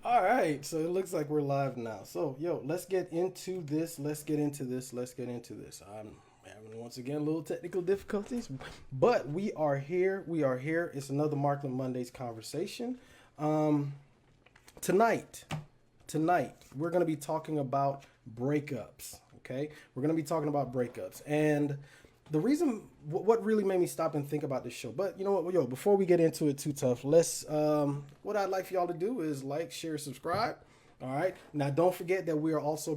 All right, so it looks like we're live now. So, yo, let's get into this. Let's get into this. Let's get into this. I'm having once again a little technical difficulties, but we are here. We are here. It's another Markland Mondays conversation. Um, tonight, tonight we're going to be talking about breakups. Okay, we're going to be talking about breakups, and the reason what really made me stop and think about this show. But you know what, yo, before we get into it too tough, let's what I'd like for y'all to do is like, share, subscribe. All right, now don't forget that we're also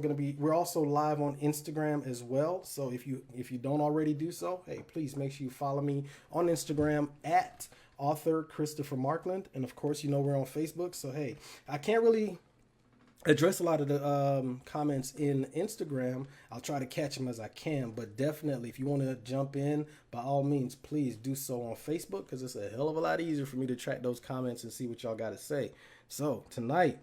live on Instagram as well. So if you don't already do so, hey, please make sure you follow me on Instagram at author Christopher Markland, and of course, you know, we're on Facebook. So hey, I can't really address a lot of the comments in Instagram. I'll try to catch them as I can, but definitely if you want to jump in, by all means, please do so on Facebook, because it's a hell of a lot easier for me to track those comments and see what y'all got to say. So tonight,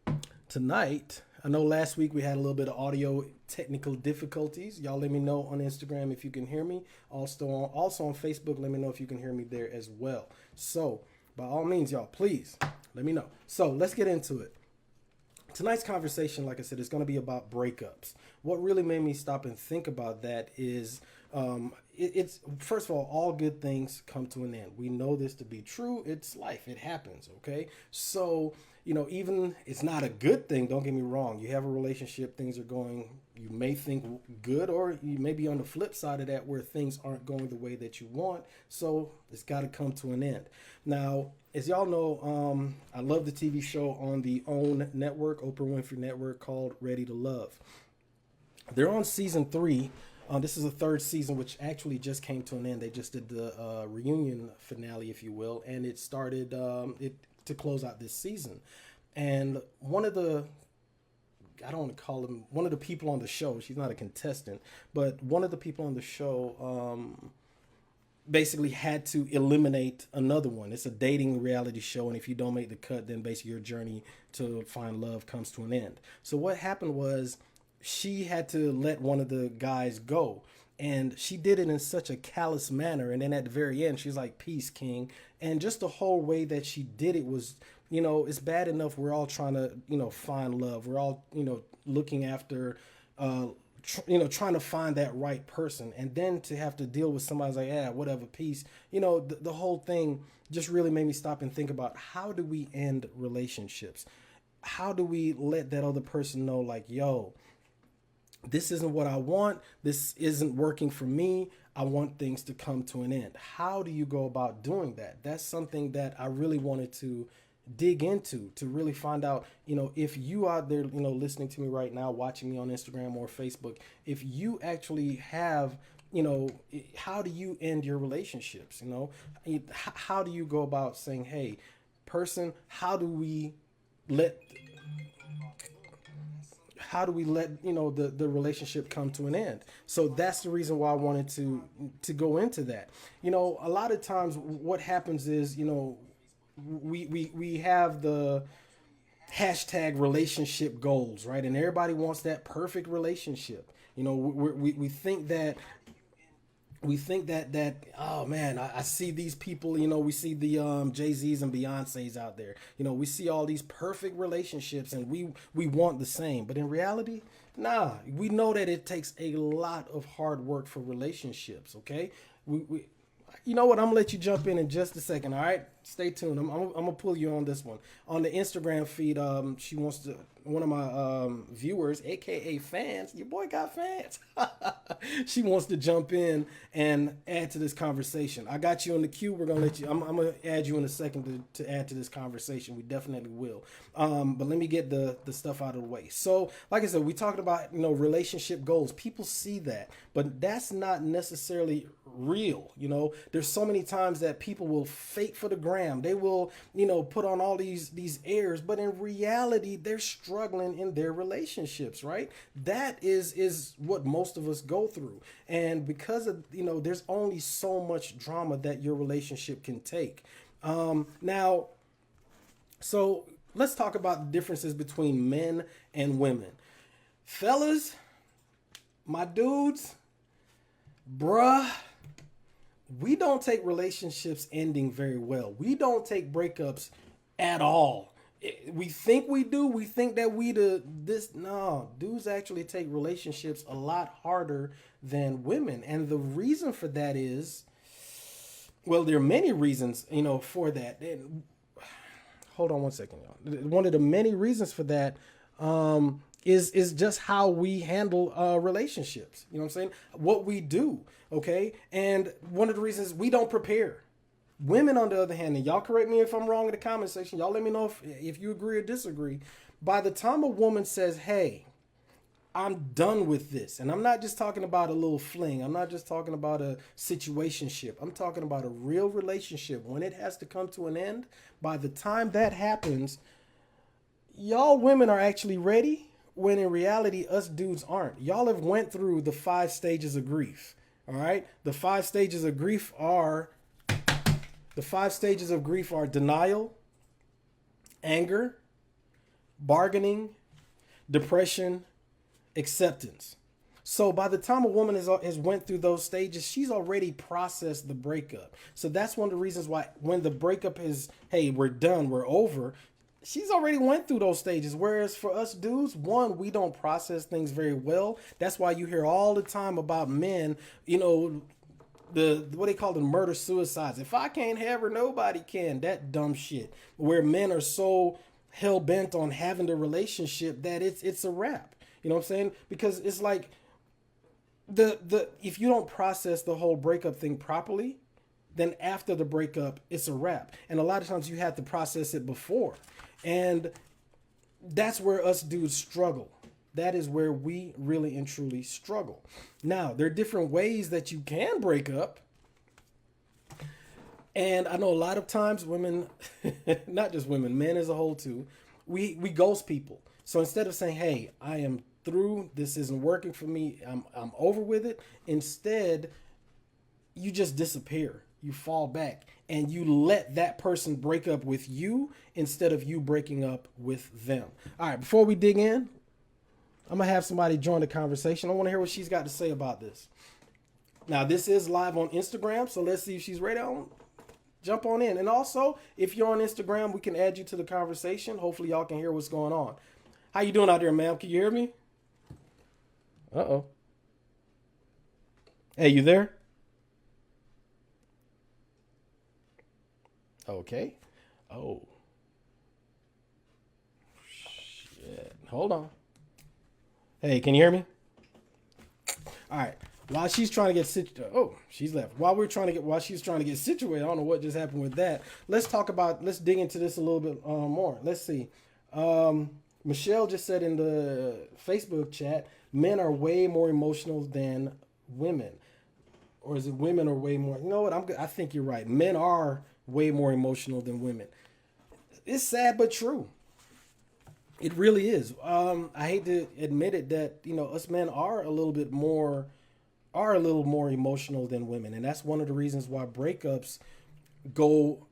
I know last week we had a little bit of audio technical difficulties. Y'all let me know on Instagram if you can hear me. Also on Facebook, let me know if you can hear me there as well. So by all means, y'all, please let me know. So let's get into it. Tonight's conversation, like I said, is going to be about breakups. What really made me stop and think about that is it's first of all good things come to an end. We know this to be true. It's life. It happens. Okay. So, you know, even it's not a good thing. Don't get me wrong. You have a relationship, things are going, you may think good, or you may be on the flip side of that where things aren't going the way that you want. So it's got to come to an end. Now, as y'all know, I love the TV show on the OWN network, Oprah Winfrey Network, called Ready to Love. They're on season 3. This is the third season, which actually just came to an end. They just did the reunion finale, if you will, and it started it to close out this season. And I don't want to call him one of the people on the show. She's not a contestant, but one of the people on the show basically had to eliminate another one. It's a dating reality show, and if you don't make the cut, then basically your journey to find love comes to an end. So what happened was she had to let one of the guys go, and she did it in such a callous manner, and then at the very end she's like, peace, king. And just the whole way that she did it was, you know, it's bad enough we're all trying to, you know, find love, we're all, you know, looking after trying to find that right person, and then to have to deal with somebody's like, yeah, whatever, peace. You know, the whole thing just really made me stop and think about, how do we end relationships? How do we let that other person know, like, yo, this isn't what I want, this isn't working for me, I want things to come to an end? How do you go about doing that? That's something that I really wanted to dig into, to really find out, you know, if you out there, you know, listening to me right now, watching me on Instagram or Facebook, if you actually have, you know, how do you end your relationships? You know, how do you go about saying, hey, person, let how do we let you know the relationship come to an end? So that's the reason why I wanted to go into that. You know, a lot of times what happens is, you know, we have the hashtag relationship goals, right? And everybody wants that perfect relationship. You know, we think that oh man, I see these people, you know, we see the Jay-Z's and Beyonce's out there, you know, we see all these perfect relationships, and we want the same. But in reality, nah, we know that it takes a lot of hard work for relationships. Okay, we you know what? I'm gonna let you jump in just a second. All right, stay tuned. I'm gonna pull you on this one. On the Instagram feed, she wants to, one of my viewers, aka fans. Your boy got fans. She wants to jump in and add to this conversation. I got you in the queue. We're gonna let you. I'm gonna add you in a second to add to this conversation. We definitely will. But let me get the stuff out of the way. So, like I said, we talked about, you know, relationship goals. People see that, but that's not necessarily real. You know, there's so many times that people will fake for the gram. They will, you know, put on all these airs, but in reality, they're struggling in their relationships, right? That is what most of us go through. And because of, you know, there's only so much drama that your relationship can take. Now, so let's talk about the differences between men and women. Fellas, my dudes, bruh, we don't take relationships ending very well. We don't take breakups at all We think we do. We think that we the this no dudes actually take relationships a lot harder than women, and the reason for that is, well, there are many reasons, for that. And hold on one second, y'all. One of the many reasons for that is just how we handle relationships. You know what I'm saying? What we do, okay? And one of the reasons we don't prepare. Women, on the other hand, and y'all correct me if I'm wrong in the comment section. Y'all let me know if you agree or disagree. By the time a woman says, "Hey, I'm done with this," and I'm not just talking about a little fling. I'm not just talking about a situationship. I'm talking about a real relationship. When it has to come to an end, by the time that happens, y'all women are actually ready. When in reality, us dudes aren't. Y'all have went through the 5 stages of grief. All right, the 5 stages of grief are denial, anger, bargaining, depression, acceptance. So by the time a woman has went through those stages, she's already processed the breakup. So that's one of the reasons why when the breakup is, hey, we're done, we're over, she's already went through those stages. Whereas for us dudes, one, we don't process things very well. That's why you hear all the time about men, the what they call the murder suicides. If I can't have her, nobody can. That dumb shit. Where men are so hell bent on having the relationship that it's a wrap. You know what I'm saying? Because it's like the if you don't process the whole breakup thing properly, then after the breakup, it's a wrap. And a lot of times you have to process it before. And that's where us dudes struggle. That is where we really and truly struggle. Now, there are different ways that you can break up. And I know a lot of times women, not just women, men as a whole too, we ghost people. So instead of saying, "Hey, I am through, this isn't working for me, I'm over with it," instead, you just disappear. You fall back and you let that person break up with you instead of you breaking up with them. All right, before we dig in, I'm going to have somebody join the conversation. I want to hear what she's got to say about this. Now, this is live on Instagram, so let's see if she's ready. Jump on in. And also, if you're on Instagram, we can add you to the conversation. Hopefully, y'all can hear what's going on. How you doing out there, ma'am? Can you hear me? Uh-oh. Hey, you there? Okay. Oh. Shit. Hold on. Hey, can you hear me? All right. While she's trying to get she's left. While she's trying to get situated, I don't know what just happened with that. Let's dig into this a little bit more. Let's see. Michelle just said in the Facebook chat, men are way more emotional than women. Or is it women are way more? You know what? I think you're right. Men are way more emotional than women. It's sad but true. It really is. I hate to admit it that us men are a little more emotional than women, and that's one of the reasons why breakups go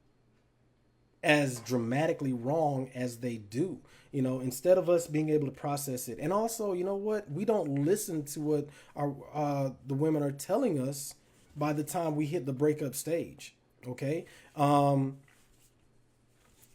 as dramatically wrong as they do. Instead of us being able to process it, and also, you know what, we don't listen to what the women are telling us by the time we hit the breakup stage. Okay.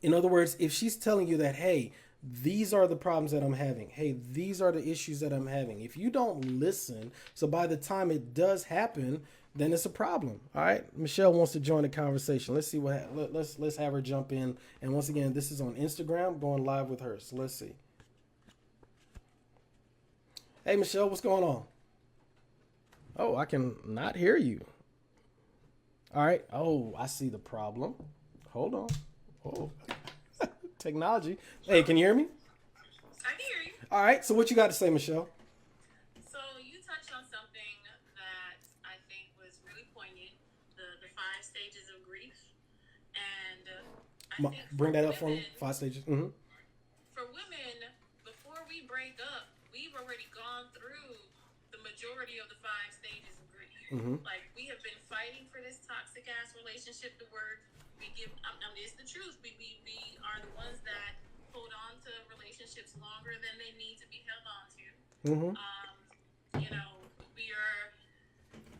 In other words, if she's telling you that, hey, these are the problems that I'm having. Hey, these are the issues that I'm having. If you don't listen, so by the time it does happen, then it's a problem. All right. Michelle wants to join the conversation. Let's see let's have her jump in. And once again, this is on Instagram, going live with her. So let's see. Hey, Michelle, what's going on? Oh, I can not hear you. All right. Oh, I see the problem. Hold on. Oh. Technology. Hey, can you hear me? I can hear you. All right. So what you got to say, Michelle? So you touched on something that I think was really poignant, the 5 stages of grief. And I think Bring that up for me. 5 stages. Mm-hmm. For women, before we break up, we've already gone through the majority of the 5 stages of grief. Mm-hmm. Like, we have been fighting for this toxic ass relationship to work. It's the truth. We are the ones that hold on to relationships longer than they need to be held on to. Mm-hmm.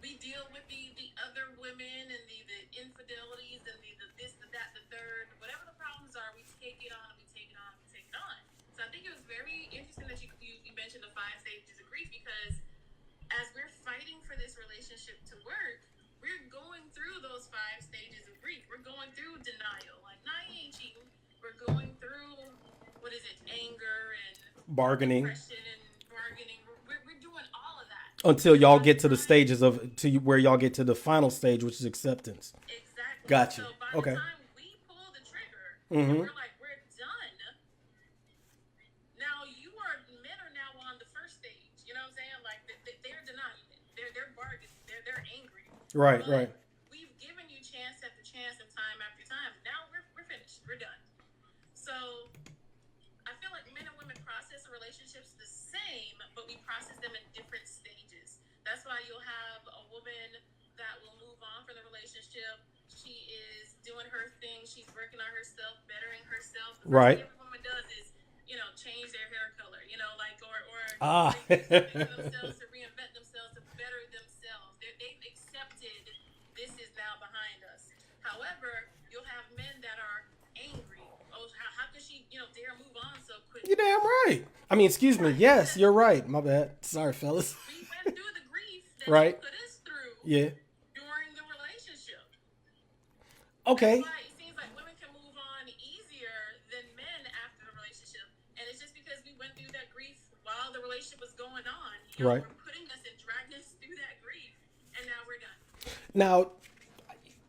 We deal with the other women and the infidelities and the this, the that, the third, whatever the problems are, we take it on bargaining depression and bargaining. We're doing all of that. until And y'all by the get to the time, stages of to where y'all get to the final stage, which is acceptance. exactly. Got you. So by the Okay. time we pull the trigger and Mm-hmm. we're like, we're done, now you are, men are now on the first stage. You know what I'm saying? Like, they're denying it. They're bargaining. They're angry. Right. But Right. we've given you chance after chance and time after time. Now we're finished. We're done. So I feel like men and women process relationships the same, but we process them in different stages. That's why you'll have a woman that will move on from the relationship. She is doing her thing. She's working on herself, bettering herself. The first Right. thing every woman does is, change their hair color, like, or Ah. they do something for themselves to reinvent themselves, to better themselves. They've accepted this is now behind us. However, you'll have men that are angry. Oh, how could she, dare move on so You quickly? damn right. I mean, excuse me. Right, Yes, because you're right. My bad. Sorry, fellas. we went through the grief that you Right. put us through Yeah. during the relationship. That's Okay. why it seems like women can move on easier than men after the relationship. And it's just because we went through that grief while the relationship was going on. Right. We're putting us and dragging us through that grief. And now we're done. Now,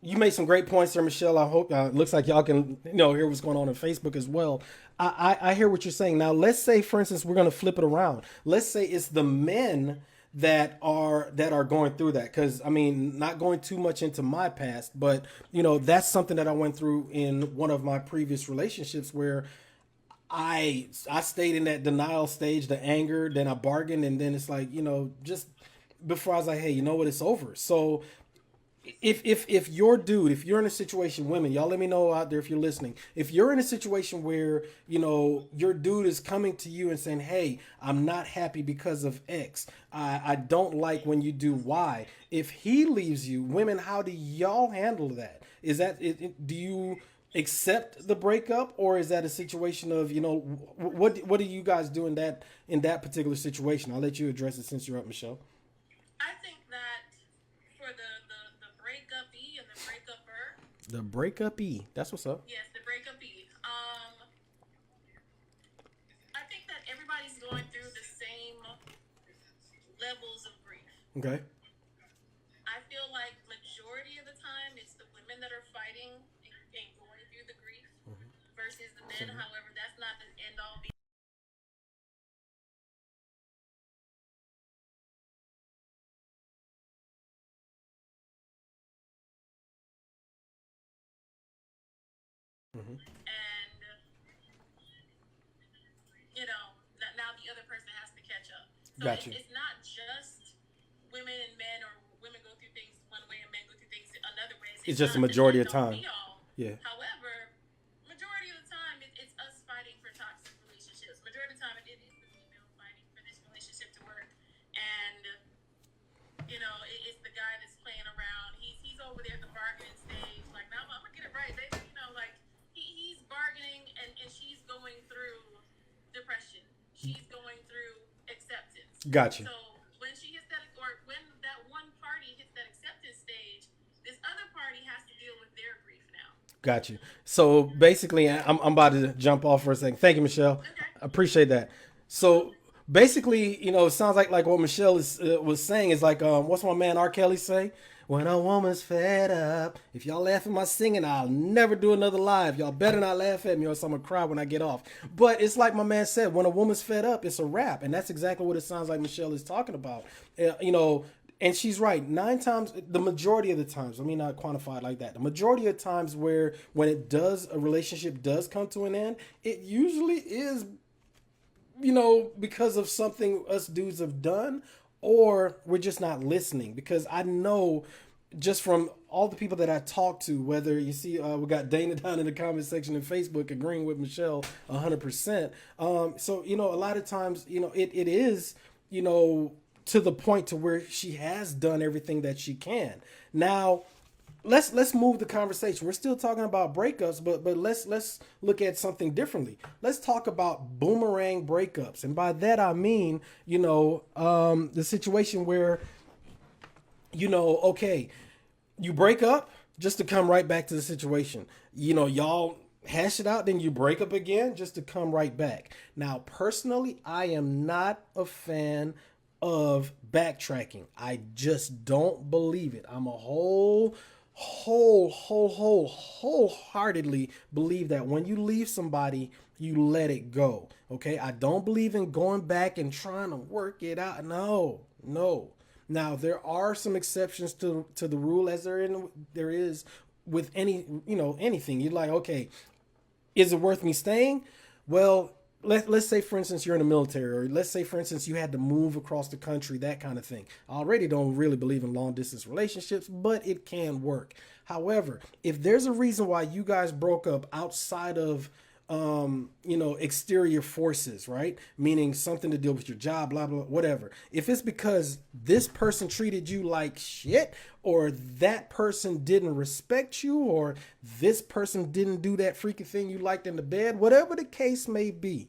you made some great points there, Michelle. I hope looks like y'all can hear what's going on Facebook as well. I hear what you're saying. Now, let's say, for instance, we're going to flip it around. Let's say it's the men that are going through that, because I mean, not going too much into my past, but that's something that I went through in one of my previous relationships where I stayed in that denial stage, the anger, then I bargained, and then it's like, just before I was like, hey, you know what, it's over. So if your dude, if you're in a situation, women, y'all let me know out there if you're listening. If you're in a situation where, your dude is coming to you and saying, hey, I'm not happy because of X. I don't like when you do Y. If he leaves you, women, how do y'all handle that? Is that do you accept the breakup, or is that a situation of, what do you guys do in that particular situation? I'll let you address it since you're up, Michelle. I think that for the breakup-y and the breakup-er, The breakup-y. That's what's up. yes, the breakup-y, I think that everybody's going through the same levels of grief. Okay. I feel like majority of the time it's the women that are fighting and going through the grief versus the men. However, that's not the end all be. Mm-hmm. And now the other person has to catch up. So Got you. it's not just women and men, or women go through things one way and men go through things another way. It's It's just a not the majority end of all time. be all. Yeah. However, majority of the time it's us fighting for toxic relationships. Majority of the time it is the female fighting for this relationship to work. And it's the guy that's playing around. He's over there at the bargaining stage, like, now I'm gonna get it right, baby. Like he's bargaining, and she's going through depression. She's going through acceptance. Got you. So when she hits that, or when that one party hits that acceptance stage, this other party has to deal with their grief now. Got you. So basically, I'm about to jump off for a second. Thank you, Michelle. Okay. I appreciate that. So basically, it sounds like what Michelle was saying is like, what's my man R. Kelly say? When a woman's fed up, if y'all laugh at my singing, I'll never do another live. Y'all better not laugh at me, or else I'm gonna cry when I get off. But it's like my man said, when a woman's fed up, it's a wrap, and that's exactly what it sounds like Michelle is talking about. And she's right. 9 times, the majority of the times, let me not quantify it like that. The majority of times where when a relationship does come to an end, it usually is, because of something us dudes have done, or we're just not listening. Because I know just from all the people that I talk to, whether you see, we got Dana down in the comment section in Facebook agreeing with Michelle 100%. So, a lot of times, it is, to the point to where she has done everything that she can. Now, let's move the conversation. We're still talking about breakups, but let's look at something differently. Let's talk about boomerang breakups, and by that I mean, the situation where, okay, you break up just to come right back to the situation. Y'all hash it out, then you break up again just to come right back. Now, personally, I am not a fan of backtracking. I just don't believe it. I'm a wholeheartedly believe that when you leave somebody, you let it go. Okay. I don't believe in going back and trying to work it out. No, no. Now there are some exceptions to the rule, as there is with anything. You're like, okay, is it worth me staying? Well, let's say, for instance, you're in the military, or let's say, for instance, you had to move across the country, that kind of thing. I already don't really believe in long distance relationships, but it can work. However, if there's a reason why you guys broke up outside of exterior forces, right? Meaning something to deal with your job, blah, blah, whatever. If it's because this person treated you like shit, or that person didn't respect you, or this person didn't do that freaky thing you liked in the bed, whatever the case may be,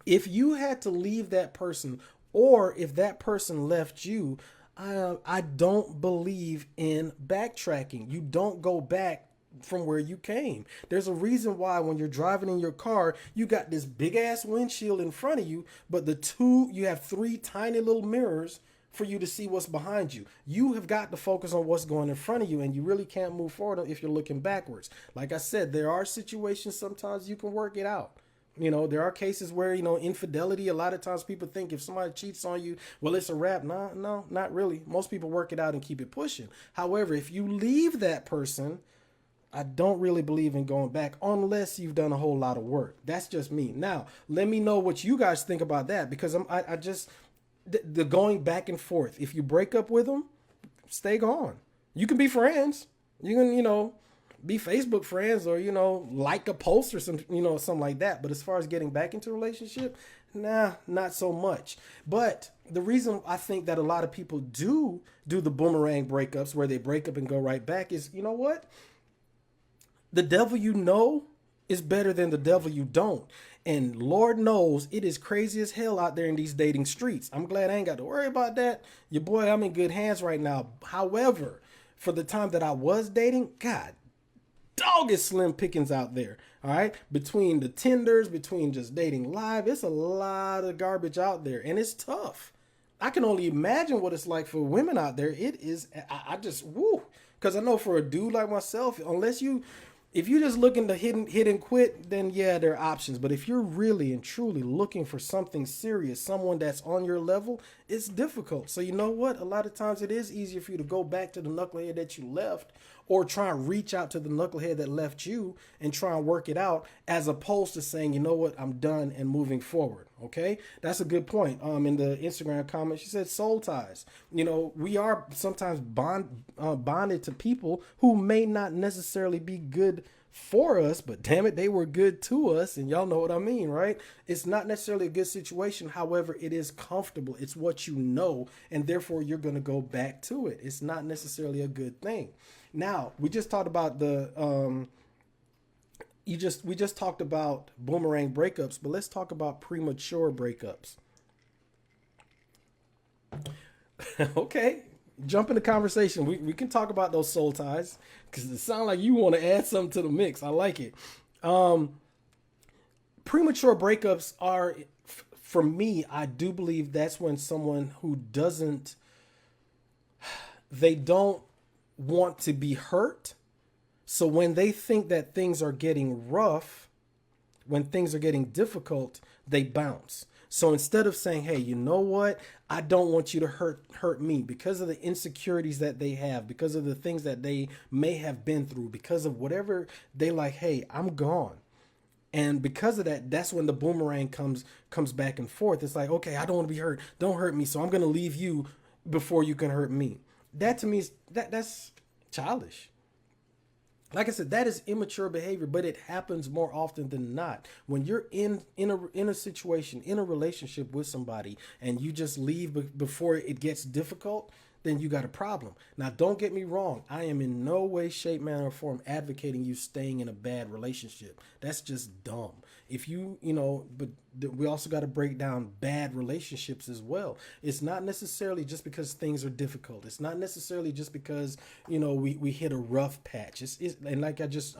if you had to leave that person, or if that person left you, I don't believe in backtracking. You don't go back from where you came. There's a reason why when you're driving in your car, you got this big ass windshield in front of you, but you have three tiny little mirrors for you to see what's behind you. You have got to focus on what's going in front of you, and you really can't move forward if you're looking backwards. Like I said, there are situations sometimes you can work it out. There are cases where, infidelity, a lot of times people think if somebody cheats on you, well, it's a wrap. No, not really. Most people work it out and keep it pushing. However, if you leave that person, I don't really believe in going back unless you've done a whole lot of work. That's just me. Now, let me know what you guys think about that, because the going back and forth. If you break up with them, stay gone. You can be friends. You can, be Facebook friends, or, like a post or something like that. But as far as getting back into a relationship, nah, not so much. But the reason I think that a lot of people do the boomerang breakups, where they break up and go right back, is, you know what? The devil you know is better than the devil you don't. And Lord knows it is crazy as hell out there in these dating streets. I'm glad I ain't got to worry about that. Your boy, I'm in good hands right now. However, for the time that I was dating, God, dog is slim pickings out there. All right. Between the Tinders, between just dating live, it's a lot of garbage out there, and it's tough. I can only imagine what it's like for women out there. It is, I just, woo. Because I know for a dude like myself, if you're just looking to hit and quit, then yeah, there are options. But if you're really and truly looking for something serious, someone that's on your level, it's difficult. So you know what? A lot of times it is easier for you to go back to the knucklehead that you left, or try and reach out to the knucklehead that left you and try and work it out, as opposed to saying, you know what, I'm done and moving forward. Okay, that's a good point. In the Instagram comment, she said soul ties. We are sometimes bonded to people who may not necessarily be good for us, but damn it, they were good to us, and y'all know what I mean, right? It's not necessarily a good situation. However, it is comfortable. It's what you know, and therefore you're going to go back to it. It's not necessarily a good thing. Now, we just talked about we just talked about boomerang breakups, but let's talk about premature breakups. Okay, jump in the conversation. We can talk about those soul ties, because it sounds like you want to add something to the mix. I like it. Premature breakups are, for me, I do believe that's when someone who they don't want to be hurt. So when they think that things are getting rough, when things are getting difficult, they bounce. So instead of saying, hey, you know what? I don't want you to hurt me, because of the insecurities that they have, because of the things that they may have been through, because of whatever, they like, hey, I'm gone. And because of that, that's when the boomerang comes back and forth. It's like, okay, I don't want to be hurt. Don't hurt me. So I'm going to leave you before you can hurt me. That to me is that's childish. Like I said, that is immature behavior, but it happens more often than not. When you're in a situation, in a relationship with somebody, and you just leave before it gets difficult, then you got a problem. Now, don't get me wrong. I am in no way, shape, manner, or form advocating you staying in a bad relationship. That's just dumb. If you, but we also got to break down bad relationships as well. It's not necessarily just because things are difficult. It's not necessarily just because, we hit a rough patch. And like I just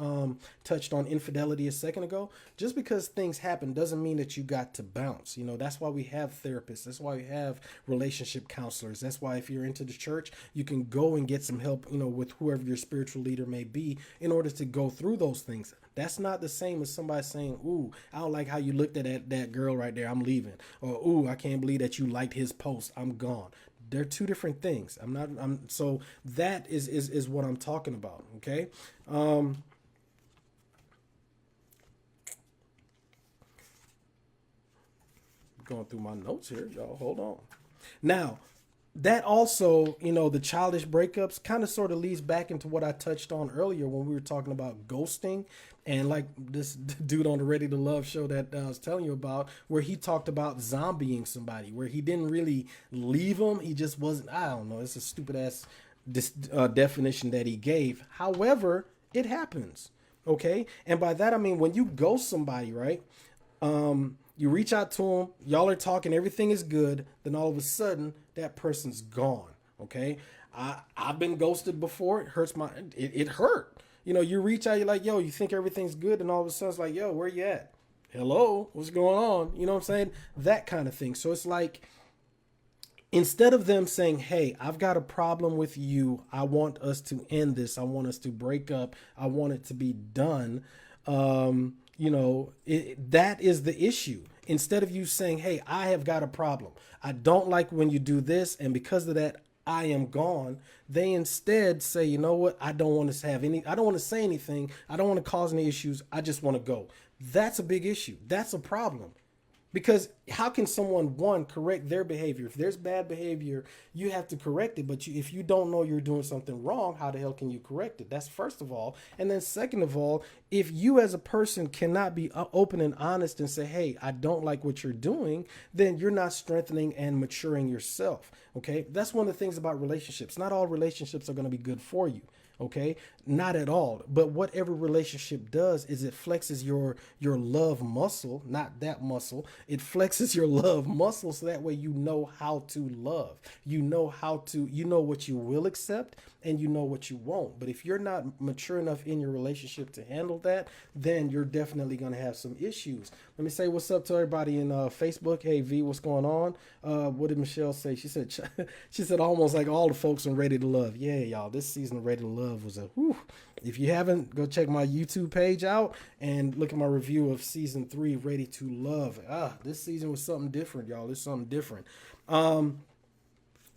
touched on infidelity a second ago, just because things happen doesn't mean that you got to bounce. That's why we have therapists. That's why we have relationship counselors. That's why if you're into the church, you can go and get some help, with whoever your spiritual leader may be in order to go through those things. That's not the same as somebody saying, ooh, I don't like how you looked at that girl right there. I'm leaving. Or, ooh, I can't believe that you liked his post. I'm gone. They're two different things. So that is what I'm talking about. Okay. Going through my notes here, y'all. Hold on. Now, that also, the childish breakups kind of sort of leads back into what I touched on earlier when we were talking about ghosting, and like this dude on the Ready to Love show that I was telling you about, where he talked about zombieing somebody, where he didn't really leave them. He just wasn't, I don't know. It's a stupid ass definition that he gave. However, it happens. Okay. And by that, I mean, when you ghost somebody, right? You reach out to them, y'all are talking, everything is good, then all of a sudden that person's gone. Okay. I've been ghosted before. It hurts it hurt. You reach out, you're like, yo, you think everything's good, and all of a sudden it's like, yo, where you at? Hello, what's going on? You know what I'm saying? That kind of thing. So it's like, instead of them saying, hey, I've got a problem with you, I want us to end this, I want us to break up, I want it to be done, that is the issue. Instead of you saying, hey, I have got a problem, I don't like when you do this, and because of that, I am gone, they instead say, you know what, I don't want to say anything, I don't want to cause any issues, I just want to go. That's a big issue. That's a problem. Because how can someone, one, correct their behavior? If there's bad behavior, you have to correct it. But if you don't know you're doing something wrong, how the hell can you correct it? That's first of all. And then second of all, if you as a person cannot be open and honest and say, hey, I don't like what you're doing, then you're not strengthening and maturing yourself. Okay. That's one of the things about relationships. Not all relationships are going to be good for you. Okay, not at all. But what every relationship does is it flexes your love muscle, not that muscle. It flexes your love muscle so that way you know how to love. You know what you will accept and you know what you won't. But if you're not mature enough in your relationship to handle that, then you're definitely going to have some issues. Let me say what's up to everybody in Facebook. Hey V, what's going on? What did Michelle say? She said almost like all the folks on Ready to Love. Yeah, y'all, this season of Ready to Love was a whew. If you haven't, go check my YouTube page out and look at my review of season 3, Ready to Love. This season was something different, y'all. It's something different.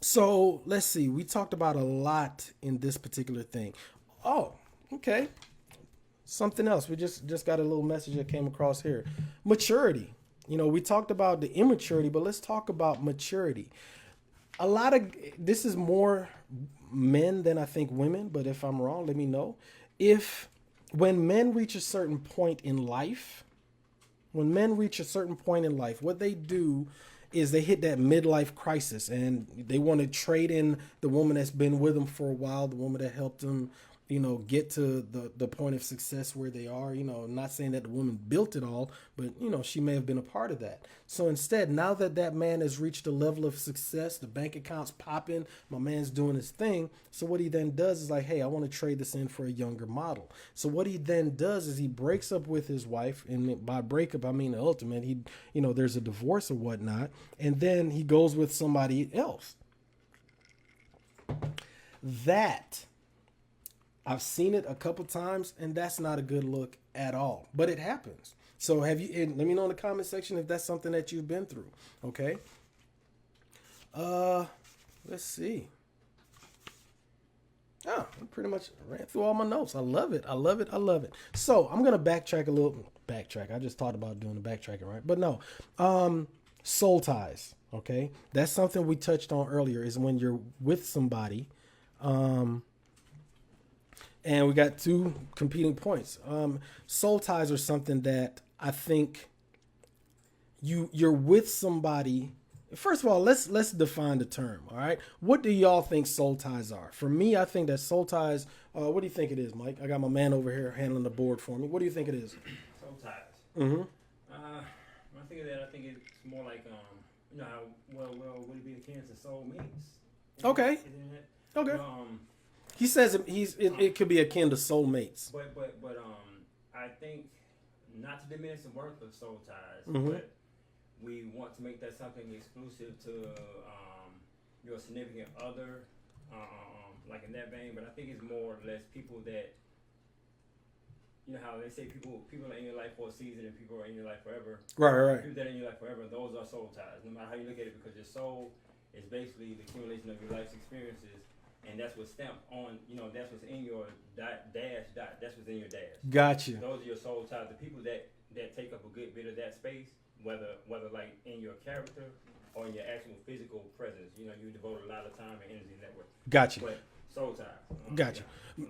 So let's see. We talked about a lot in this particular thing. Oh, okay. Something else. We just got a little message that came across here. Maturity. We talked about the immaturity, but let's talk about maturity. A lot of this is more men than I think women, but if I'm wrong, let me know. When men reach a certain point in life, what they do is they hit that midlife crisis and they want to trade in the woman that's been with them for a while, the woman that helped them, get to the point of success where they are. Not saying that the woman built it all, but, she may have been a part of that. So instead, now that man has reached a level of success, the bank account's popping, my man's doing his thing. So what he then does is like, hey, I want to trade this in for a younger model. So what he then does is he breaks up with his wife. And by breakup, I mean the ultimate. There's a divorce or whatnot. And then he goes with somebody else. I've seen it a couple times, and that's not a good look at all. But it happens. So let me know in the comment section if that's something that you've been through. Okay. Let's see. I pretty much ran through all my notes. I love it. So I'm gonna backtrack a little. I just thought about doing the backtracking, right? But no. Soul ties. Okay. That's something we touched on earlier. Is when you're with somebody. And we got two competing points. Soul ties are something that I think you're with somebody First of all, let's define the term. All right, what do y'all think soul ties are? For me, I think that soul ties. What do you think it is, Mike? I got my man over here handling the board for me. What do you think it is? Soul ties. Mm-hmm. When I think of that, I think it's more like you know how well would it be akin to soulmates? Okay. Isn't it? Okay. He says it could be akin to soulmates. But I think not to diminish the worth of soul ties, Mm-hmm. but we want to make that something exclusive to your significant other, like in that vein. But I think it's more or less people that, you know how they say people are in your life for a season and people are in your life forever. Right. People that are in your life forever, those are soul ties. No matter how you look at it, because your soul is basically the accumulation of your life's experiences. And that's what's stamped on, that's what's in your dash dot. That's what's in your dash. Gotcha. Those are your soul ties. The people that take up a good bit of that space, whether like in your character or in your actual physical presence. You devote a lot of time and energy in that work. Gotcha. But soul ties. Gotcha. Yeah.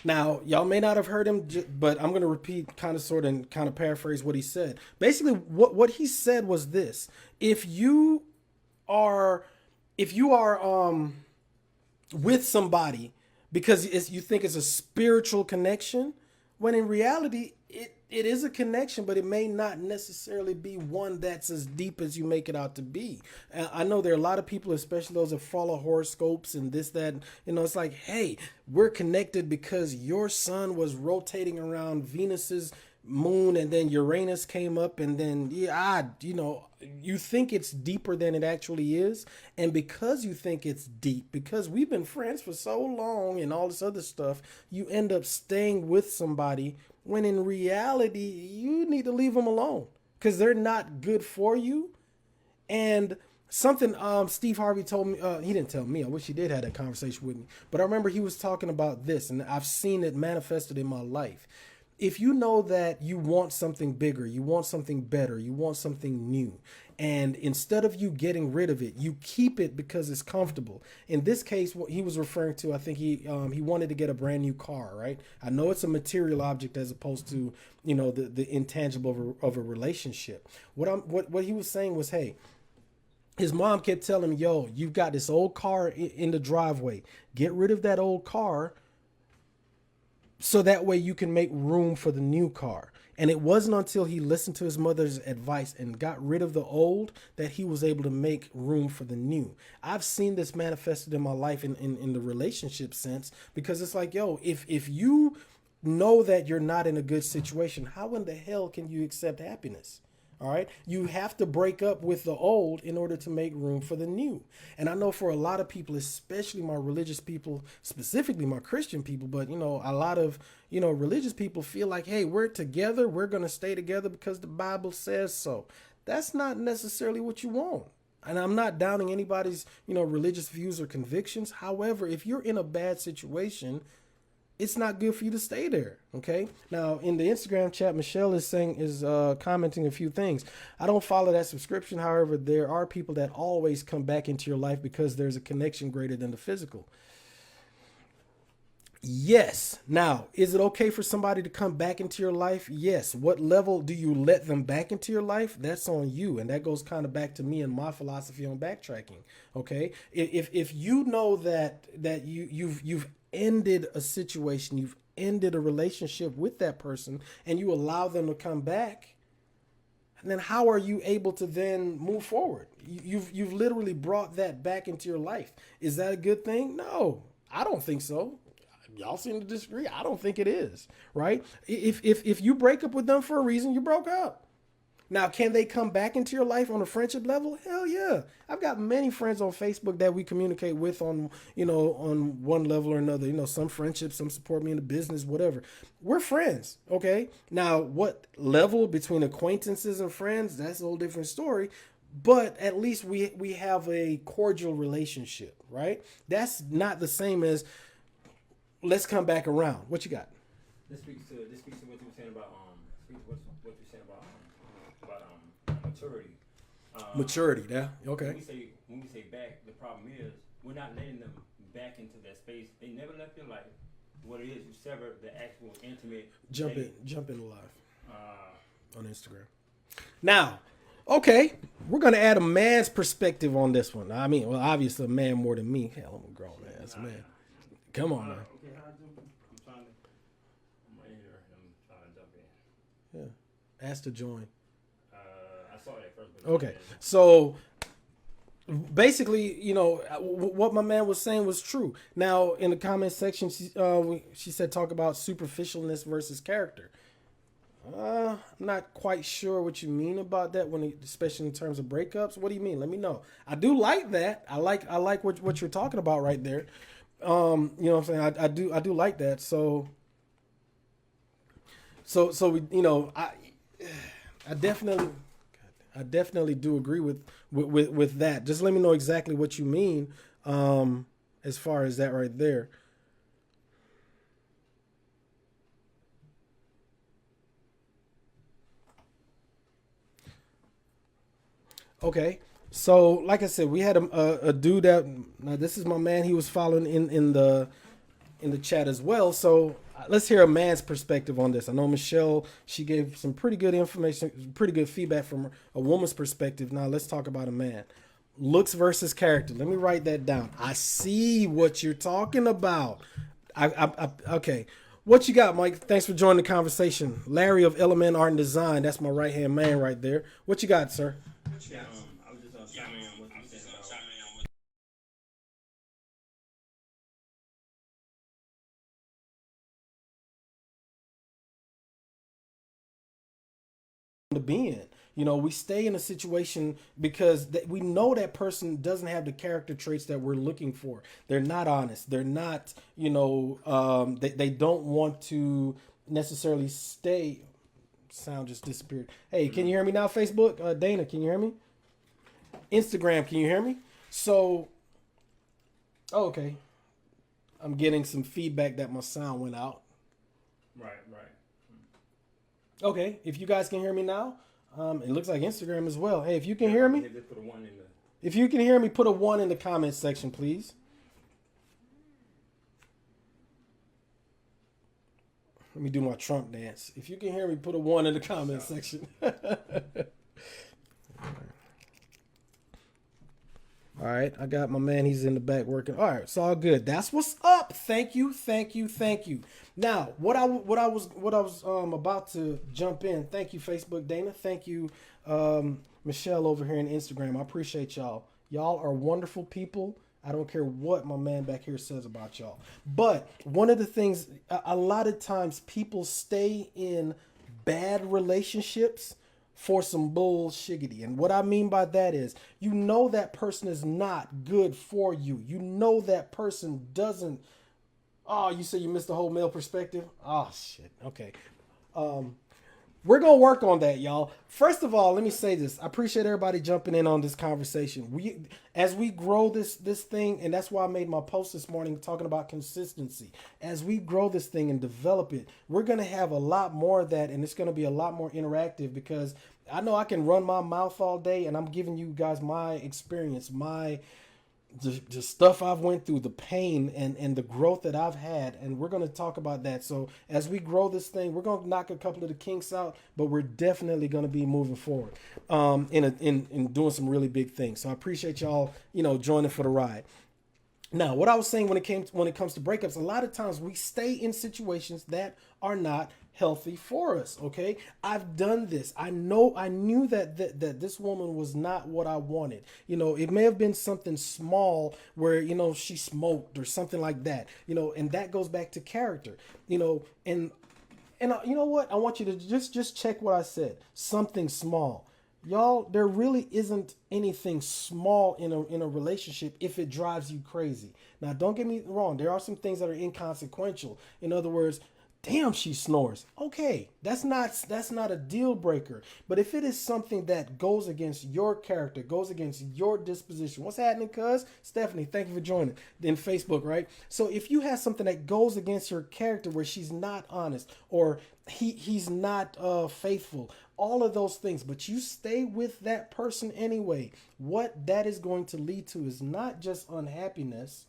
Now, y'all may not have heard him, but I'm going to repeat, kind of paraphrase what he said. Basically, what he said was this: if you are with somebody because you think it's a spiritual connection, when in reality it is a connection, but it may not necessarily be one that's as deep as you make it out to be. I know there are a lot of people, especially those that follow horoscopes and this, that, it's like, hey, we're connected because your sun was rotating around Venus's moon and then Uranus came up and then, you think it's deeper than it actually is. And because you think it's deep, because we've been friends for so long and all this other stuff, you end up staying with somebody when in reality, you need to leave them alone because they're not good for you. And something Steve Harvey told me, he didn't tell me, I wish he did have that conversation with me, but I remember he was talking about this and I've seen it manifested in my life. If you know that you want something bigger, you want something better, you want something new, and instead of you getting rid of it, you keep it because it's comfortable. In this case, what he was referring to, I think he wanted to get a brand new car, right? I know it's a material object as opposed to, the intangible of a relationship. What he was saying was, hey, his mom kept telling him, yo, you've got this old car in the driveway. Get rid of that old car so that way you can make room for the new car. And it wasn't until he listened to his mother's advice and got rid of the old that he was able to make room for the new. I've seen this manifested in my life in the relationship sense, because it's like, yo, if you know that you're not in a good situation, how in the hell can you accept happiness? All right. You have to break up with the old in order to make room for the new. And I know for a lot of people, especially my religious people, specifically my Christian people, but, a lot of, religious people feel like, hey, we're together. We're going to stay together because the Bible says so. That's not necessarily what you want. And I'm not downing anybody's, religious views or convictions. However, if you're in a bad situation, it's not good for you to stay there. Okay. Now in the Instagram chat, Michelle is commenting a few things. I don't follow that subscription. However, there are people that always come back into your life because there's a connection greater than the physical. Yes. Now, is it okay for somebody to come back into your life? Yes. What level do you let them back into your life? That's on you. And that goes kind of back to me and my philosophy on backtracking. Okay. If you know that you've ended a situation, you've ended a relationship with that person, and you allow them to come back, and then how are you able to then move forward? You've literally brought that back into your life. Is that a good thing? No, I don't think so. Y'all seem to disagree. I don't think it is, right? If you break up with them for a reason, you broke up. Now, can they come back into your life on a friendship level? Hell yeah. I've got many friends on Facebook that we communicate with on one level or another. Some friendships, some support me in the business, whatever. We're friends, okay? Now, what level between acquaintances and friends, that's a whole different story. But at least we have a cordial relationship, right? That's not the same as let's come back around. What you got? This speaks to what you were saying about what you're saying about maturity. Maturity, yeah. Okay. When we say back, the problem is we're not letting them back into that space. They never left your life. What it is, you sever the actual intimate. Jump in live on Instagram. Now, Okay, we're gonna add a man's perspective on this one. I mean, well, obviously a man more than me. Hell, I'm a grown ass man. Come on, man. Okay, how I do? I'm right here. I'm trying to jump in. Yeah, ask to join. I saw that first. But Okay, so basically, what my man was saying was true. Now, in the comment section, she said talk about superficialness versus character. I'm not quite sure what you mean about that especially in terms of breakups. What do you mean? Let me know. I do like that. I like what you're talking about right there. You know what I'm saying? I do like that. So we, I definitely do agree with that. Just let me know exactly what you mean as far as that right there. Okay. So, like I said, we had a dude that now this is my man. He was following in the chat as well. So let's hear a man's perspective on this. I know Michelle, she gave some pretty good information, pretty good feedback from a woman's perspective. Now let's talk about a man. Looks versus character. Let me write that down. I see what you're talking about. Okay. What you got, Mike? Thanks for joining the conversation. Larry of Element Art and Design. That's my right hand man right there. What you got, sir? Yeah, I was just chiming in on what you said about To be in. We stay in a situation because we know that person doesn't have the character traits that we're looking for. They're not honest. They're not, they don't want to necessarily stay. Sound just disappeared. Hey, can you hear me now, Facebook? Dana, can you hear me? Instagram, can you hear me? So, okay. I'm getting some feedback that my sound went out. right. Okay, if you guys can hear me now, it looks like Instagram as well. Hey, if you can hear me, Just put a 1 in the. if you can hear me, put a 1 in the comment section, please. Let me do my Trump dance. If you can hear me, put a 1 in the comment section. All right, I got my man. He's in the back working. All right, it's all good. That's what's up. Thank you. Now, what I was about to jump in. Thank you, Facebook, Dana. Thank you, Michelle over here on Instagram. I appreciate y'all. Y'all are wonderful people. I don't care what my man back here says about y'all. But one of the things, a lot of times people stay in bad relationships for some bullshiggity. And what I mean by that is, that person is not good for you. That person doesn't. Oh, you say you missed the whole male perspective? Oh, shit. Okay. We're going to work on that, y'all. First of all, let me say this. I appreciate everybody jumping in on this conversation. As we grow this thing, and that's why I made my post this morning talking about consistency. As we grow this thing and develop it, we're going to have a lot more of that, and it's going to be a lot more interactive because I know I can run my mouth all day, and I'm giving you guys my experience, the stuff I've went through, the pain and the growth that I've had, and we're going to talk about that. So as we grow this thing, we're going to knock a couple of the kinks out, but we're definitely going to be moving forward in doing some really big things. So I appreciate y'all, joining for the ride. Now, what I was saying when it comes to breakups, a lot of times we stay in situations that are not healthy for us. Okay, I've done this. I knew that this woman was not what I wanted. It may have been something small where she smoked or something like that. And that goes back to character. And you know what? I want you to just check what I said. Something small. Y'all, there really isn't anything small in a relationship if it drives you crazy. Now, don't get me wrong. There are some things that are inconsequential. In other words, damn, she snores. Okay, that's not a deal breaker. But if it is something that goes against your character, goes against your disposition, what's happening, cuz? Stephanie, thank you for joining in Facebook, right? So if you have something that goes against your character where she's not honest or he's not faithful, all of those things, but you stay with that person anyway, what that is going to lead to is not just unhappiness.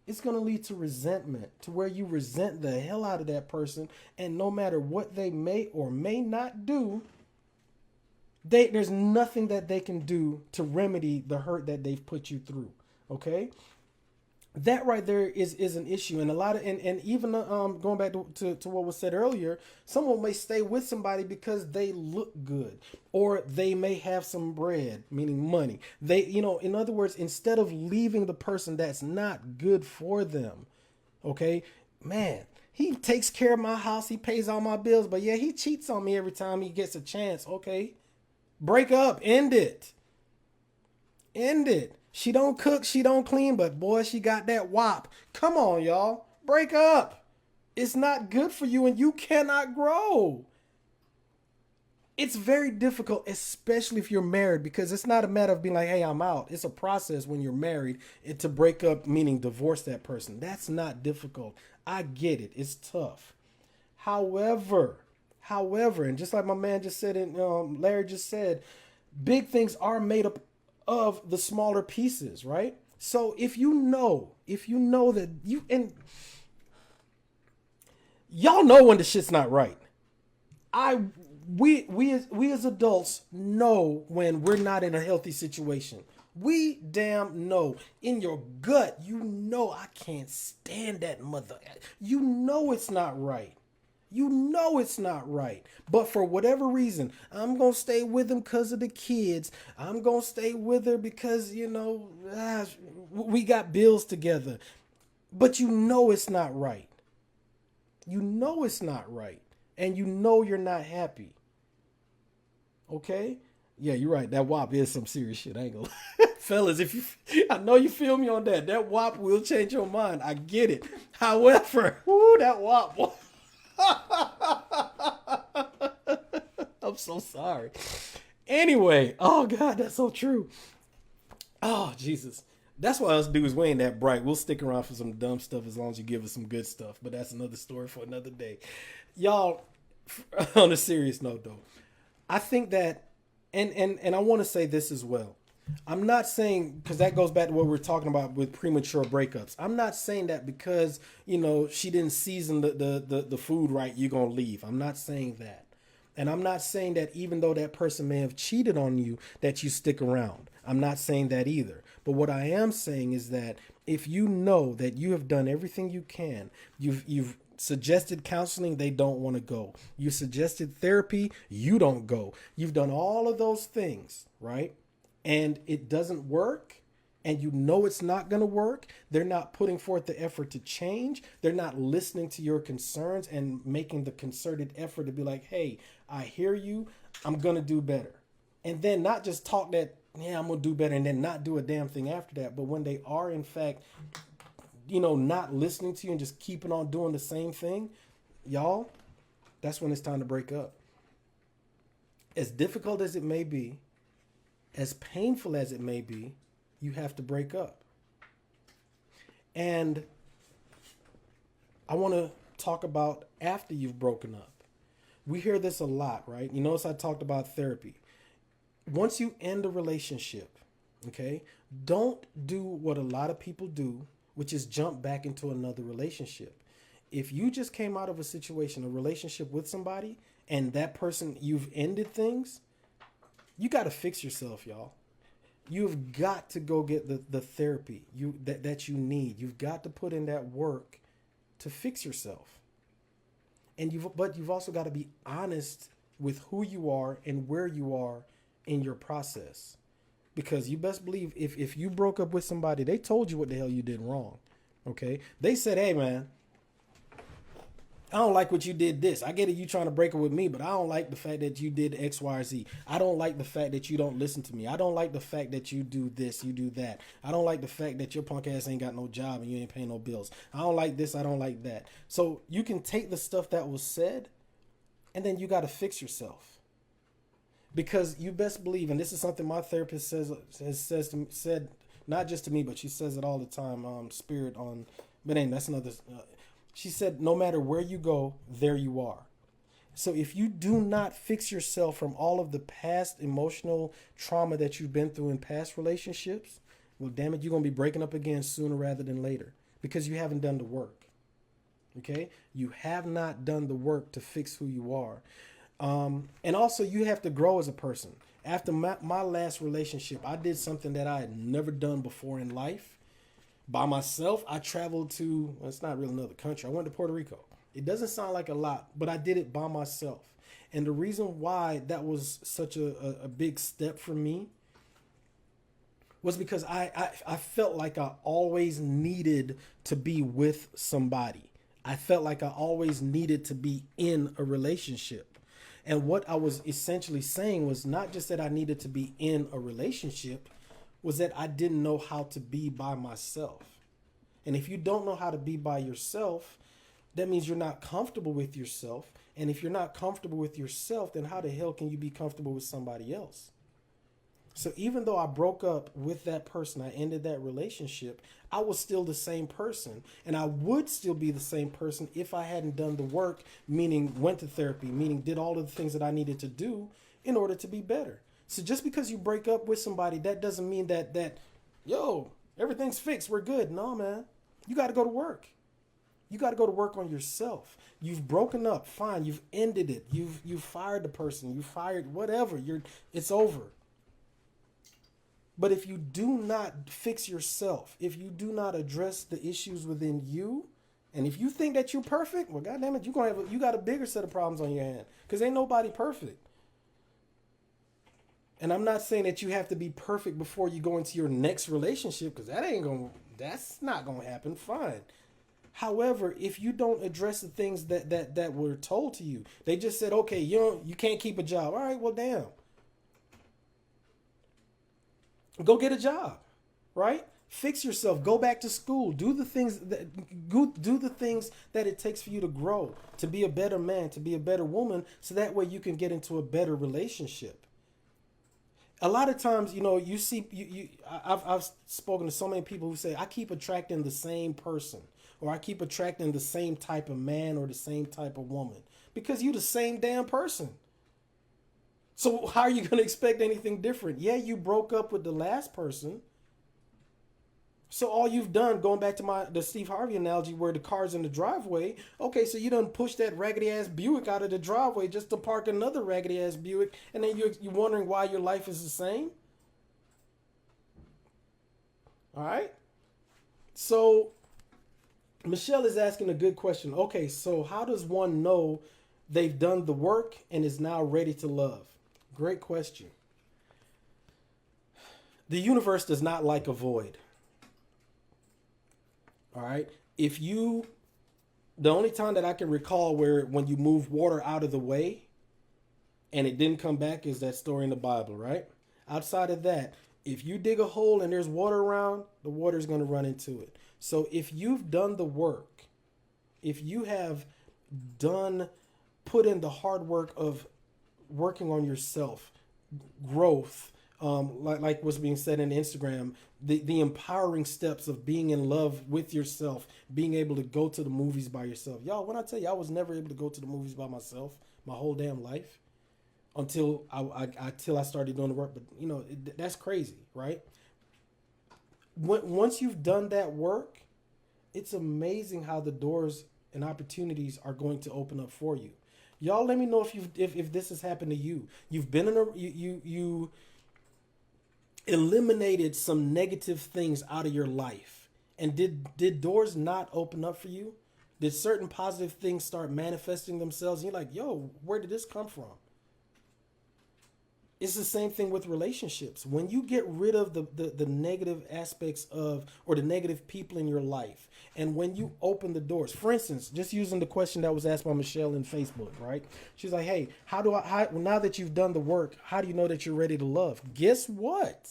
It's going to lead to resentment, to where you resent the hell out of that person, and no matter what they may or may not do, There's nothing that they can do to remedy the hurt that they've put you through. Okay, that right there is an issue, and a lot of and even going back to what was said earlier, someone may stay with somebody because they look good, or they may have some bread, meaning money. They, in other words, instead of leaving the person that's not good for them. Okay, man, he takes care of my house, he pays all my bills, but yeah, he cheats on me every time he gets a chance. Okay, break up, end it. End it. She don't cook, she don't clean, but boy, she got that wop. Come on, y'all. Break up. It's not good for you and you cannot grow. It's very difficult, especially if you're married, because it's not a matter of being like, hey, I'm out. It's a process when you're married to break up, meaning divorce that person. That's not difficult. I get it. It's tough. However, and just like my man just said, and Larry just said, big things are made up of the smaller pieces, right? So if you know that and y'all know when the shit's not right. We as adults know when we're not in a healthy situation. We damn know in your gut, I can't stand that mother. It's not right. It's not right. But for whatever reason, I'm going to stay with him because of the kids. I'm going to stay with her because, we got bills together. But it's not right. It's not right. And you're not happy. Okay? Yeah, you're right. That WAP is some serious shit. I ain't gonna fellas, I know you feel me on that. That WAP will change your mind. I get it. However, that WAP. I'm so sorry. Anyway, oh God, that's so true. Oh Jesus. That's why us dudes, we ain't that bright. We'll stick around for some dumb stuff as long as you give us some good stuff. But that's another story for another day. Y'all, on a serious note though, I think that, and I want to say this as well. I'm not saying, because that goes back to what we're talking about with premature breakups. I'm not saying that because, she didn't season the food right, you're going to leave. I'm not saying that. And I'm not saying that even though that person may have cheated on you, that you stick around. I'm not saying that either. But what I am saying is that if you know that you have done everything you can, you've suggested counseling, they don't want to go. You suggested therapy, you don't go. You've done all of those things, right? And it doesn't work, and it's not going to work. They're not putting forth the effort to change. They're not listening to your concerns and making the concerted effort to be like, hey, I hear you. I'm going to do better. And then not just talk that, yeah, I'm going to do better, and then not do a damn thing after that. But when they are, in fact, not listening to you and just keeping on doing the same thing, y'all, that's when it's time to break up. As difficult as it may be, as painful as it may be, you have to break up. And I want to talk about after you've broken up. We hear this a lot, right? You notice I talked about therapy. Once you end a relationship, okay, don't do what a lot of people do, which is jump back into another relationship. If you just came out of a situation, a relationship with somebody, and that person, you've ended things, you got to fix yourself, y'all. You've got to go get the therapy that you need. You've got to put in that work to fix yourself. But you've also got to be honest with who you are and where you are in your process. Because you best believe if you broke up with somebody, they told you what the hell you did wrong. Okay? They said, hey, man, I don't like what you did this. I get it, you trying to break up with me, but I don't like the fact that you did X, Y, or Z. I don't like the fact that you don't listen to me. I don't like the fact that you do this, you do that. I don't like the fact that your punk ass ain't got no job and you ain't paying no bills. I don't like this, I don't like that. So you can take the stuff that was said, and then you got to fix yourself. Because you best believe, and this is something my therapist said not just to me, but she says it all the time, Spirit on, but anyway, that's another, she said, no matter where you go, there you are. So if you do not fix yourself from all of the past emotional trauma that you've been through in past relationships, well, damn it, you're going to be breaking up again sooner rather than later because you haven't done the work. Okay? You have not done the work to fix who you are. And also you have to grow as a person. After my last relationship, I did something that I had never done before in life. By myself, I traveled to, well, it's not really another country. I went to Puerto Rico. It doesn't sound like a lot, but I did it by myself. And the reason why that was such a big step for me was because I felt like I always needed to be with somebody. I felt like I always needed to be in a relationship. And what I was essentially saying was not just that I needed to be in a relationship, was that I didn't know how to be by myself. And if you don't know how to be by yourself, that means you're not comfortable with yourself. And if you're not comfortable with yourself, then how the hell can you be comfortable with somebody else? So even though I broke up with that person, I ended that relationship, I was still the same person. And I would still be the same person if I hadn't done the work, meaning went to therapy, meaning did all of the things that I needed to do in order to be better. So just because you break up with somebody, that doesn't mean that yo, everything's fixed, we're good. No, man. You got to go to work. You got to go to work on yourself. You've broken up, fine. You've ended it. You've fired the person. You fired whatever. It's over. But if you do not fix yourself, if you do not address the issues within you, and if you think that you're perfect, well, goddamn it, you got a bigger set of problems on your hand, because ain't nobody perfect. And I'm not saying that you have to be perfect before you go into your next relationship, because that's not gonna happen. Fine. However, if you don't address the things that were told to you, they just said, okay, you can't keep a job. All right, well, damn. Go get a job, right? Fix yourself. Go back to school. Do the things that it takes for you to grow, to be a better man, to be a better woman, so that way you can get into a better relationship. A lot of times, you see, I've spoken to so many people who say, I keep attracting the same person, or I keep attracting the same type of man or the same type of woman, because you're the same damn person. So how are you going to expect anything different? Yeah, you broke up with the last person. So all you've done, going back to the Steve Harvey analogy where the car's in the driveway, okay, so you done pushed that raggedy ass Buick out of the driveway just to park another raggedy ass Buick, and then you're wondering why your life is the same? All right? So Michelle is asking a good question. Okay, so how does one know they've done the work and is now ready to love? Great question. The universe does not like a void. All right. The only time that I can recall when you move water out of the way and it didn't come back is that story in the Bible, right? Outside of that, if you dig a hole and there's water around, the water's going to run into it. So if you've done the work, if you have put in the hard work of working on yourself, growth, like what's being said in Instagram, the empowering steps of being in love with yourself, being able to go to the movies by yourself. Y'all, when I tell you I was never able to go to the movies by myself my whole damn life until I started doing the work. But that's crazy, right? Once you've done that work, it's amazing how the doors and opportunities are going to open up for you. Y'all, let me know if this has happened to you. You've been you eliminated some negative things out of your life, and did doors not open up for you? Did certain positive things start manifesting themselves? And you're like, yo, where did this come from? It's the same thing with relationships. When you get rid of the negative aspects or the negative people in your life, and when you open the doors, for instance, just using the question that was asked by Michelle in Facebook, right? She's like, hey, now that you've done the work, how do you know that you're ready to love? Guess what?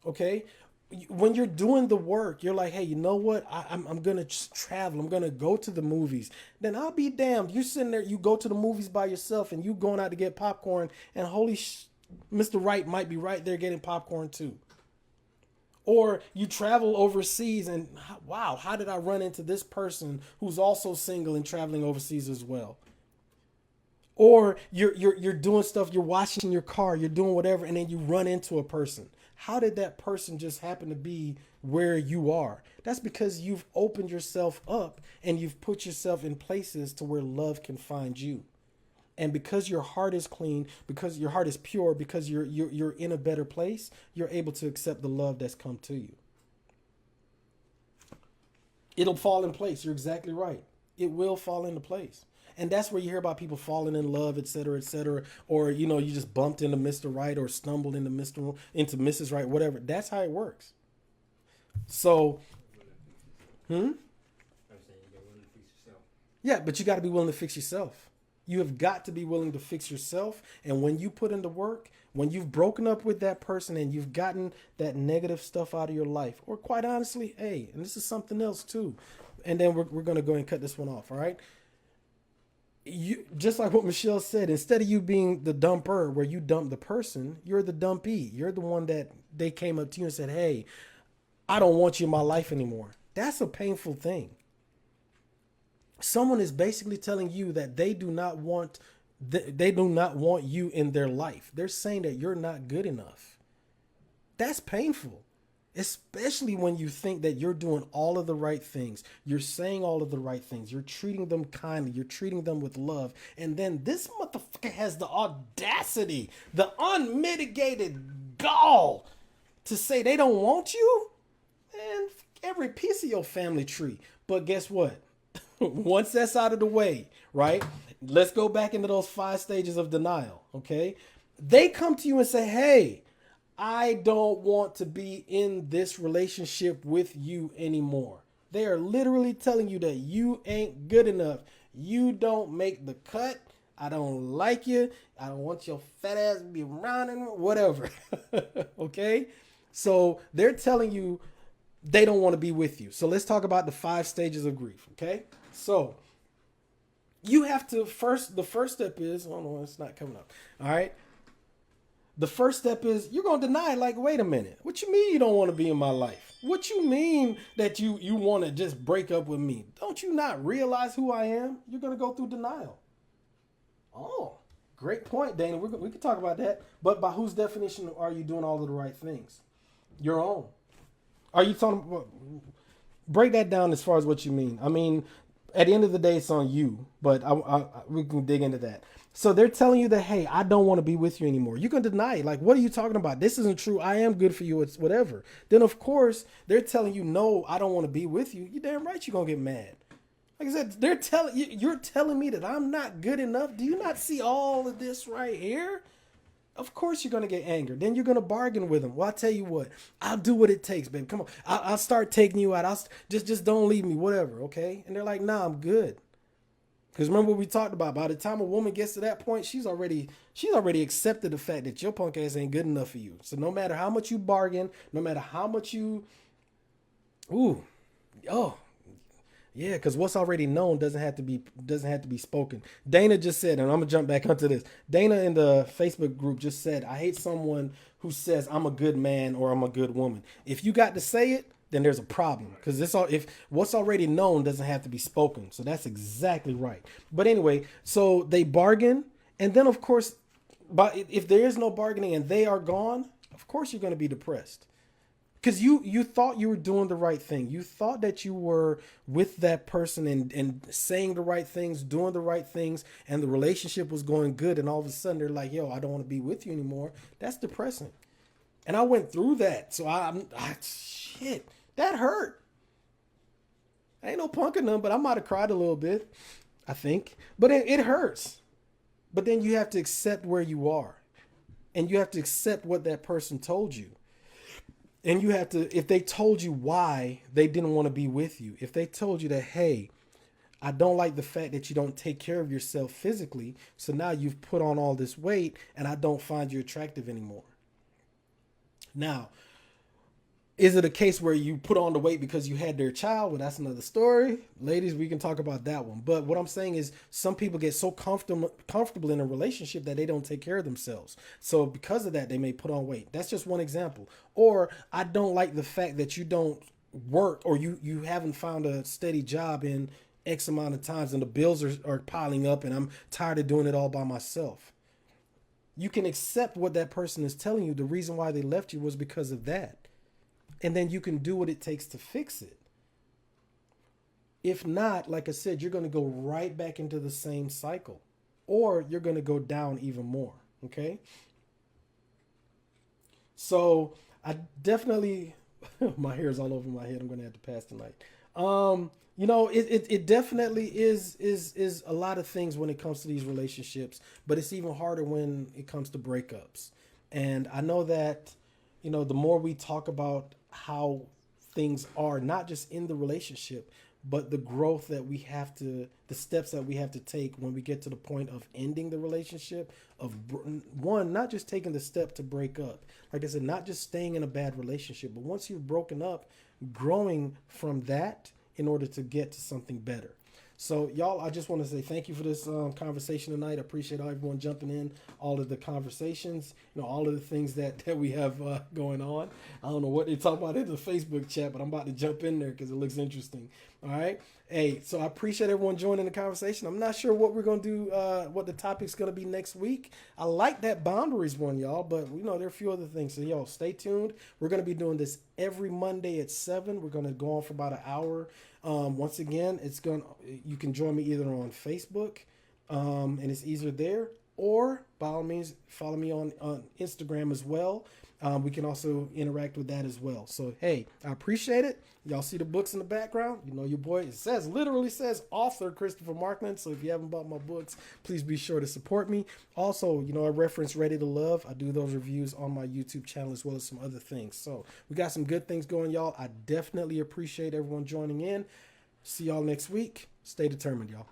Okay. When you're doing the work, you're like, hey, you know what? I'm going to travel. I'm going to go to the movies. Then I'll be damned. You're sitting there, you go to the movies by yourself and you going out to get popcorn, and Mr. Right might be right there getting popcorn too. Or you travel overseas and wow, how did I run into this person who's also single and traveling overseas as well? Or you're doing stuff, you're washing your car, you're doing whatever, and then you run into a person. How did that person just happen to be where you are? That's because you've opened yourself up and you've put yourself in places to where love can find you. And because your heart is clean, because your heart is pure, because you're in a better place, you're able to accept the love that's come to you. It'll fall in place. You're exactly right. It will fall into place. And that's where you hear about people falling in love, et cetera, or, you know, you just bumped into Mr. Right or stumbled into Mrs. Right, whatever. That's how it works. So, yeah, but you got to be willing to fix yourself. You have got to be willing to fix yourself. And when you put into work, when you've broken up with that person and you've gotten that negative stuff out of your life, or quite honestly, hey, and this is something else too. And then we're going to go and cut this one off. All right. You, just like what Michelle said, instead of you being the dumper where you dump the person, you're the dumpee. You're the one that they came up to you and said, hey, I don't want you in my life anymore. That's a painful thing. Someone is basically telling you that they do not want you in their life. They're saying that you're not good enough. That's painful. Especially when you think that you're doing all of the right things. You're saying all of the right things. You're treating them kindly. You're treating them with love. And then this motherfucker has the audacity, the unmitigated gall to say they don't want you. And every piece of your family tree. But guess what? Once that's out of the way, right? Let's go back into those 5 stages of denial, okay? They come to you and say, hey, I don't want to be in this relationship with you anymore. They are literally telling you that you ain't good enough. You don't make the cut. I don't like you. I don't want your fat ass to be around and whatever. Okay? So they're telling you they don't want to be with you. So let's talk about the 5 stages of grief, okay? So you have to the first step is, oh no, it's not coming up. All right. The first step is you're going to deny, like, wait a minute. What you mean you don't want to be in my life? What you mean that you want to just break up with me? Don't you not realize who I am? You're going to go through denial. Oh, great point, Dana. We can talk about that. But by whose definition are you doing all of the right things? Your own. Are you talking about, break that down as far as what you mean. I mean, at the end of the day, it's on you, but we can dig into that. So they're telling you that, hey, I don't want to be with you anymore. You can deny it. Like, what are you talking about? This isn't true. I am good for you. It's whatever. Then, of course, they're telling you, no, I don't want to be with you. You're damn right you're going to get mad. Like I said, you're telling me that I'm not good enough. Do you not see all of this right here? Of course you're going to get angered. Then you're going to bargain with them. Well, I'll tell you what. I'll do what it takes, baby. Come on. I'll start taking you out. Just don't leave me, whatever, okay? And they're like, nah, I'm good. Because remember what we talked about. By the time a woman gets to that point, she's already accepted the fact that your punk ass ain't good enough for you. So no matter how much you bargain, no matter how much you... Yeah, because what's already known doesn't have to be spoken. Dana just said, and I'm gonna jump back onto this. Dana in the Facebook group just said, I hate someone who says I'm a good man or I'm a good woman. If you got to say it, then there's a problem, because if what's already known doesn't have to be spoken. So that's exactly right. But anyway, so they bargain, and then of course, but if there is no bargaining and they are gone, of course you're going to be depressed. Because you thought you were doing the right thing. You thought that you were with that person and saying the right things, doing the right things, and the relationship was going good. And all of a sudden they're like, yo, I don't want to be with you anymore. That's depressing. And I went through that. So shit, that hurt. I ain't no punking them, but I might have cried a little bit, I think. But it hurts. But then you have to accept where you are. And you have to accept what that person told you. And you have to, if they told you why they didn't want to be with you, if they told you that, hey, I don't like the fact that you don't take care of yourself physically, so now you've put on all this weight and I don't find you attractive anymore. Now, is it a case where you put on the weight because you had their child? Well, that's another story. Ladies, we can talk about that one. But what I'm saying is some people get so comfortable in a relationship that they don't take care of themselves. So because of that, they may put on weight. That's just one example. Or I don't like the fact that you don't work, or you haven't found a steady job in X amount of times and the bills are piling up and I'm tired of doing it all by myself. You can accept what that person is telling you. The reason why they left you was because of that. And then you can do what it takes to fix it. If not, like I said, you're going to go right back into the same cycle. or you're going to go down even more. Okay. So I definitely, my hair is all over my head. I'm going to have to pass tonight. You know, it definitely is a lot of things when it comes to these relationships, but it's even harder when it comes to breakups. And I know that, you know, the more we talk about how things are, not just in the relationship, but the growth that we have to, the steps that we have to take when we get to the point of ending the relationship, of one, not just taking the step to break up. Like I said, not just staying in a bad relationship, but once you've broken up, growing from that in order to get to something better. So y'all, I just want to say thank you for this conversation tonight. I appreciate everyone jumping in, all of the conversations, you know, all of the things that we have going on. I don't know what they talk about in the Facebook chat, but I'm about to jump in there because it looks interesting. All right. Hey, so I appreciate everyone joining the conversation. I'm not sure what we're going to do, what the topic's going to be next week. I like that boundaries one, y'all, but you know, there are a few other things. So y'all stay tuned. We're going to be doing this every Monday at 7. We're going to go on for about an hour. Once again, you can join me either on Facebook, and it's either there, or by all means, follow me on Instagram as well. We can also interact with that as well. So, hey, I appreciate it. Y'all see the books in the background? You know your boy, literally says author Christopher Markland. So if you haven't bought my books, please be sure to support me. Also, you know, I reference Ready to Love. I do those reviews on my YouTube channel as well as some other things. So we got some good things going, y'all. I definitely appreciate everyone joining in. See y'all next week. Stay determined, y'all.